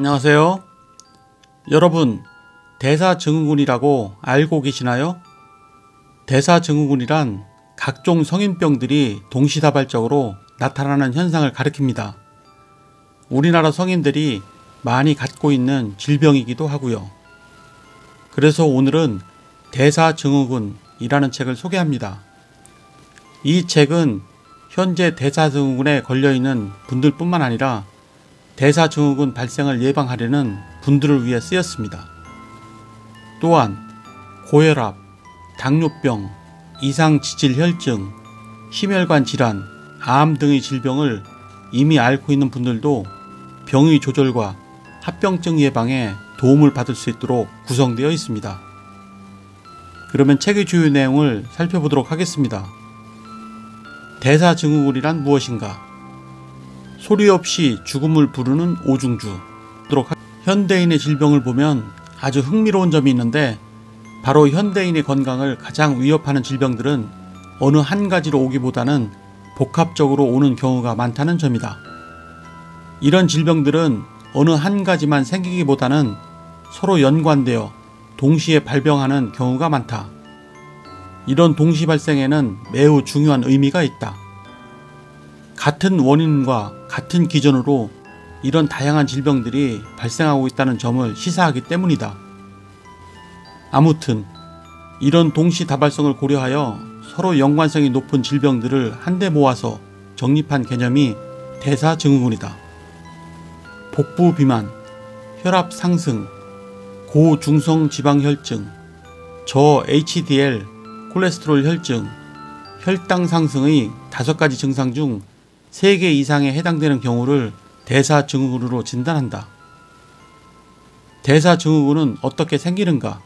안녕하세요. 여러분, 대사증후군이라고 알고 계시나요? 대사증후군이란 각종 성인병들이 동시다발적으로 나타나는 현상을 가리킵니다. 우리나라 성인들이 많이 갖고 있는 질병이기도 하고요. 그래서 오늘은 대사증후군이라는 책을 소개합니다. 이 책은 현재 대사증후군에 걸려있는 분들뿐만 아니라 대사증후군 발생을 예방하려는 분들을 위해 쓰였습니다. 또한 고혈압, 당뇨병, 이상지질혈증, 심혈관 질환, 암 등의 질병을 이미 앓고 있는 분들도 병의 조절과 합병증 예방에 도움을 받을 수 있도록 구성되어 있습니다. 그러면 책의 주요 내용을 살펴보도록 하겠습니다. 대사증후군이란 무엇인가? 소리 없이 죽음을 부르는 오중주. 현대인의 질병을 보면 아주 흥미로운 점이 있는데, 바로 현대인의 건강을 가장 위협하는 질병들은 어느 한 가지로 오기보다는 복합적으로 오는 경우가 많다는 점이다. 이런 질병들은 어느 한 가지만 생기기보다는 서로 연관되어 동시에 발병하는 경우가 많다. 이런 동시 발생에는 매우 중요한 의미가 있다. 같은 원인과 같은 기전으로 이런 다양한 질병들이 발생하고 있다는 점을 시사하기 때문이다. 아무튼 이런 동시다발성을 고려하여 서로 연관성이 높은 질병들을 한데 모아서 정립한 개념이 대사증후군이다. 복부 비만, 혈압 상승, 고중성 지방혈증, 저 HDL, 콜레스테롤 혈증, 혈당 상승의 5가지 증상 중 3개 이상에 해당되는 경우를 대사증후군으로 진단한다. 대사증후군은 어떻게 생기는가?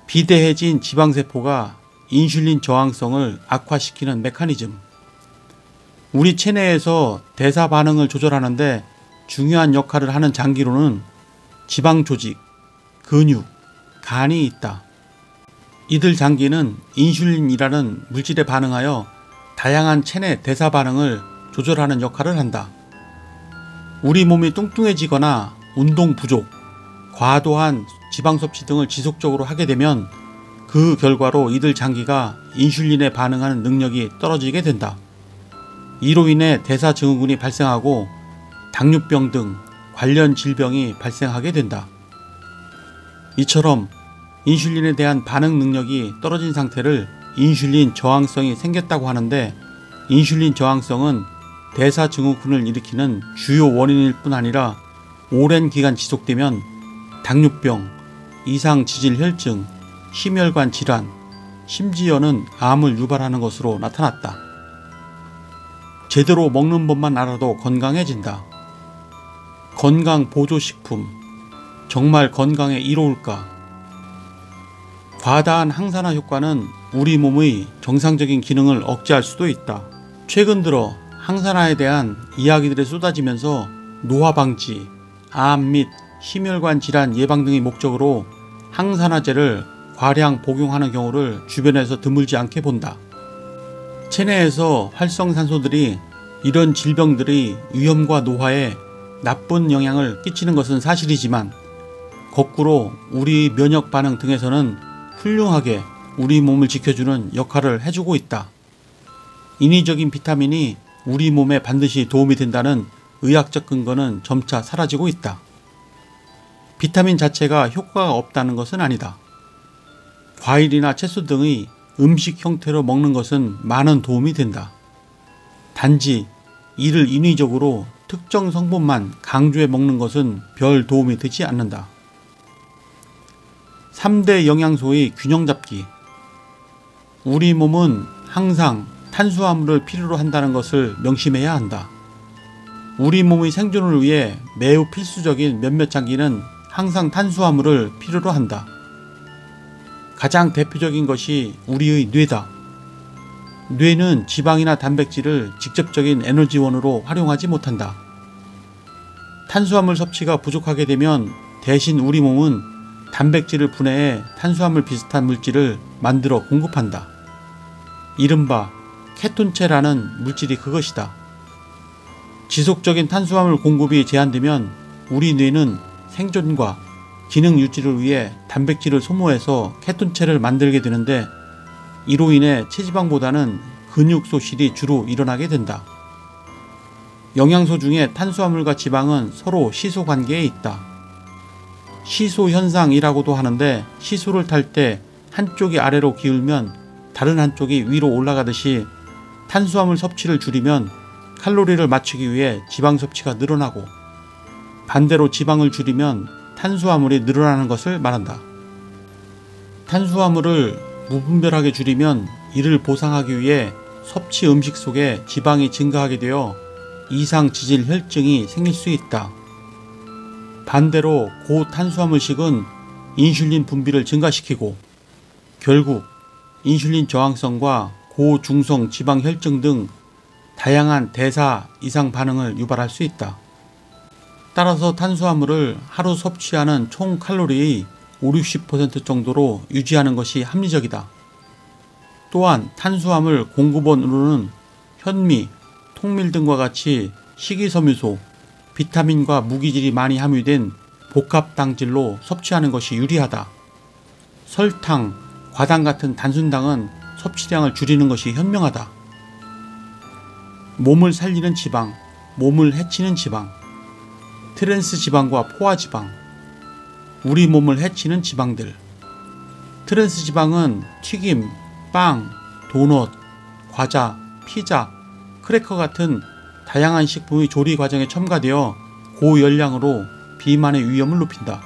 비대해진 지방세포가 인슐린 저항성을 악화시키는 메커니즘. 우리 체내에서 대사 반응을 조절하는데 중요한 역할을 하는 장기로는 지방 조직, 근육, 간이 있다. 이들 장기는 인슐린이라는 물질에 반응하여 다양한 체내 대사 반응을 조절하는 역할을 한다. 우리 몸이 뚱뚱해지거나 운동 부족, 과도한 지방 섭취 등을 지속적으로 하게 되면 그 결과로 이들 장기가 인슐린에 반응하는 능력이 떨어지게 된다. 이로 인해 대사증후군이 발생하고 당뇨병 등 관련 질병이 발생하게 된다. 이처럼 인슐린에 대한 반응 능력이 떨어진 상태를 인슐린 저항성이 생겼다고 하는데, 인슐린 저항성은 대사증후군을 일으키는 주요 원인일 뿐 아니라 오랜 기간 지속되면 당뇨병, 이상지질혈증, 심혈관 질환, 심지어는 암을 유발하는 것으로 나타났다. 제대로 먹는 법만 알아도 건강해진다. 건강보조식품, 정말 건강에 이로울까? 과다한 항산화 효과는 우리 몸의 정상적인 기능을 억제할 수도 있다. 최근 들어 항산화에 대한 이야기들이 쏟아지면서 노화 방지, 암 및 심혈관 질환 예방 등의 목적으로 항산화제를 과량 복용하는 경우를 주변에서 드물지 않게 본다. 체내에서 활성산소들이 이런 질병들의 위험과 노화에 나쁜 영향을 끼치는 것은 사실이지만, 거꾸로 우리 면역 반응 등에서는 훌륭하게 우리 몸을 지켜주는 역할을 해주고 있다. 인위적인 비타민이 우리 몸에 반드시 도움이 된다는 의학적 근거는 점차 사라지고 있다. 비타민 자체가 효과가 없다는 것은 아니다. 과일이나 채소 등의 음식 형태로 먹는 것은 많은 도움이 된다. 단지 이를 인위적으로 특정 성분만 강조해 먹는 것은 별 도움이 되지 않는다. 3대 영양소의 균형 잡기. 우리 몸은 항상 탄수화물을 필요로 한다는 것을 명심해야 한다. 우리 몸의 생존을 위해 매우 필수적인 몇몇 장기는 항상 탄수화물을 필요로 한다. 가장 대표적인 것이 우리의 뇌다. 뇌는 지방이나 단백질을 직접적인 에너지원으로 활용하지 못한다. 탄수화물 섭취가 부족하게 되면 대신 우리 몸은 단백질을 분해해 탄수화물 비슷한 물질을 만들어 공급한다. 이른바 케톤체라는 물질이 그것이다. 지속적인 탄수화물 공급이 제한되면 우리 뇌는 생존과 기능 유지를 위해 단백질을 소모해서 케톤체를 만들게 되는데 이로 인해 체지방보다는 근육 소실이 주로 일어나게 된다. 영양소 중에 탄수화물과 지방은 서로 시소 관계에 있다. 시소 현상이라고도 하는데 시소를 탈 때 한쪽이 아래로 기울면 다른 한쪽이 위로 올라가듯이 탄수화물 섭취를 줄이면 칼로리를 맞추기 위해 지방 섭취가 늘어나고 반대로 지방을 줄이면 탄수화물이 늘어나는 것을 말한다. 탄수화물을 무분별하게 줄이면 이를 보상하기 위해 섭취 음식 속에 지방이 증가하게 되어 이상 지질 혈증이 생길 수 있다. 반대로 고탄수화물식은 인슐린 분비를 증가시키고 결국 인슐린 저항성과 고중성 지방 혈증 등 다양한 대사 이상 반응을 유발할 수 있다. 따라서 탄수화물을 하루 섭취하는 총 칼로리의 50-60% 정도로 유지하는 것이 합리적이다. 또한 탄수화물 공급원으로는 현미, 통밀 등과 같이 식이섬유소, 비타민과 무기질이 많이 함유된 복합당질로 섭취하는 것이 유리하다. 설탕, 과당 같은 단순당은 섭취량을 줄이는 것이 현명하다. 몸을 살리는 지방, 몸을 해치는 지방, 트랜스 지방과 포화 지방, 우리 몸을 해치는 지방들. 트랜스 지방은 튀김, 빵, 도넛, 과자, 피자, 크래커 같은 다양한 식품의 조리 과정에 첨가되어 고열량으로 비만의 위험을 높인다.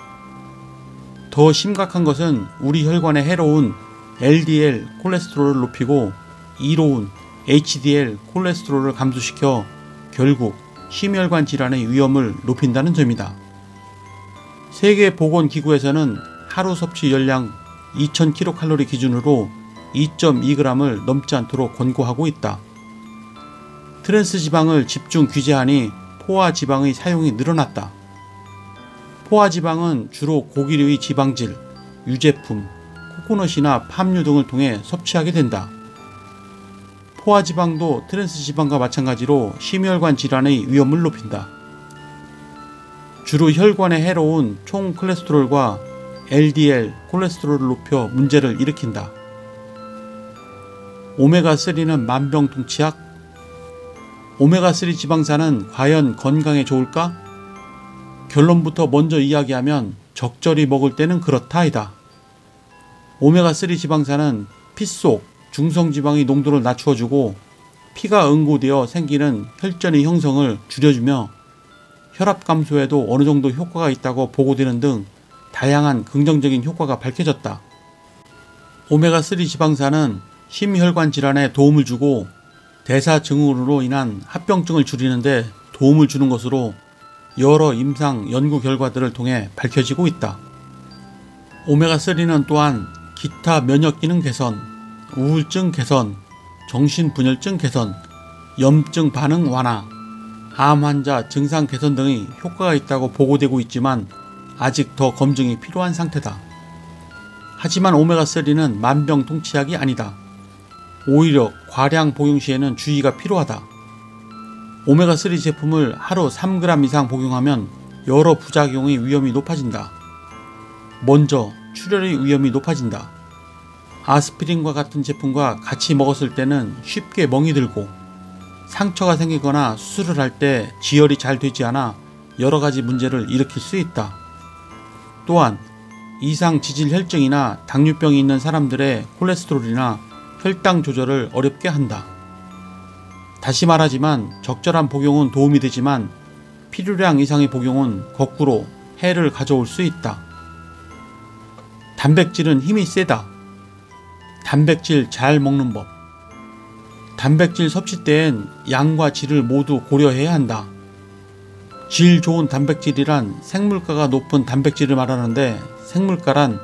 더 심각한 것은 우리 혈관에 해로운 LDL 콜레스테롤을 높이고 이로운 HDL 콜레스테롤을 감소시켜 결국 심혈관 질환의 위험을 높인다는 점이다. 세계보건기구에서는 하루 섭취 열량 2000kcal 기준으로 2.2g을 넘지 않도록 권고하고 있다. 트랜스 지방을 집중 규제하니 포화 지방의 사용이 늘어났다. 포화 지방은 주로 고기류의 지방질, 유제품, 코코넛이나 팜유 등을 통해 섭취하게 된다. 포화 지방도 트랜스 지방과 마찬가지로 심혈관 질환의 위험을 높인다. 주로 혈관에 해로운 총 콜레스테롤과 LDL 콜레스테롤을 높여 문제를 일으킨다. 오메가3는 만병통치약? 오메가3 지방산은 과연 건강에 좋을까? 결론부터 먼저 이야기하면 적절히 먹을 때는 그렇다이다. 오메가3 지방산은 피 속 중성지방의 농도를 낮추어주고 피가 응고되어 생기는 혈전의 형성을 줄여주며 혈압 감소에도 어느 정도 효과가 있다고 보고되는 등 다양한 긍정적인 효과가 밝혀졌다. 오메가3 지방산은 심혈관 질환에 도움을 주고 대사 증후군으로 인한 합병증을 줄이는데 도움을 주는 것으로 여러 임상 연구 결과들을 통해 밝혀지고 있다. 오메가3는 또한 기타 면역기능 개선, 우울증 개선, 정신분열증 개선, 염증 반응 완화, 암 환자 증상 개선 등의 효과가 있다고 보고되고 있지만 아직 더 검증이 필요한 상태다. 하지만 오메가3는 만병통치약이 아니다. 오히려 과량 복용 시에는 주의가 필요하다. 오메가3 제품을 하루 3g 이상 복용하면 여러 부작용의 위험이 높아진다. 먼저 출혈의 위험이 높아진다. 아스피린과 같은 제품과 같이 먹었을 때는 쉽게 멍이 들고 상처가 생기거나 수술을 할 때 지혈이 잘 되지 않아 여러가지 문제를 일으킬 수 있다. 또한 이상 지질 혈증이나 당뇨병이 있는 사람들의 콜레스테롤이나 혈당 조절을 어렵게 한다. 다시 말하지만 적절한 복용은 도움이 되지만 필요량 이상의 복용은 거꾸로 해를 가져올 수 있다. 단백질은 힘이 세다. 단백질 잘 먹는 법. 단백질 섭취 때엔 양과 질을 모두 고려해야 한다. 질 좋은 단백질이란 생물가가 높은 단백질을 말하는데 생물가란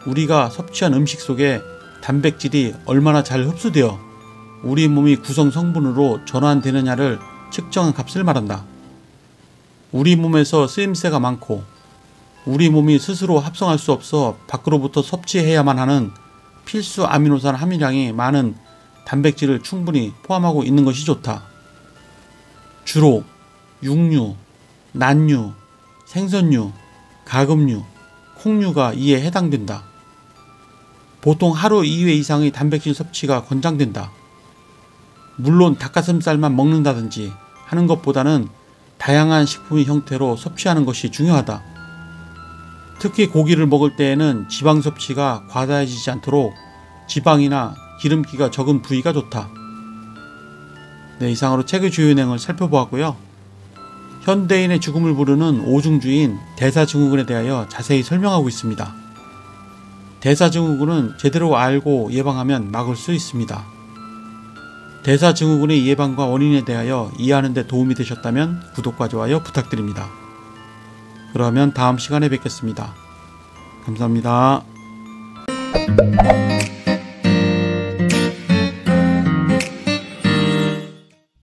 우리가 섭취한 음식 속에 단백질이 얼마나 잘 흡수되어 우리 몸이 구성 성분으로 전환되느냐를 측정한 값을 말한다. 우리 몸에서 쓰임새가 많고 우리 몸이 스스로 합성할 수 없어 밖으로부터 섭취해야만 하는 필수 아미노산 함유량이 많은 단백질을 충분히 포함하고 있는 것이 좋다. 주로 육류, 난류, 생선류, 가금류, 콩류가 이에 해당된다. 보통 하루 2회 이상의 단백질 섭취가 권장된다. 물론 닭가슴살만 먹는다든지 하는 것보다는 다양한 식품의 형태로 섭취하는 것이 중요하다. 특히 고기를 먹을 때에는 지방 섭취가 과다해지지 않도록 지방이나 기름기가 적은 부위가 좋다. 네, 이상으로 책의 주요 내용을 살펴보았고요. 현대인의 죽음을 부르는 오중주인 대사증후군에 대하여 자세히 설명하고 있습니다. 대사증후군은 제대로 알고 예방하면 막을 수 있습니다. 대사증후군의 예방과 원인에 대하여 이해하는 데 도움이 되셨다면 구독과 좋아요 부탁드립니다. 그러면 다음 시간에 뵙겠습니다. 감사합니다.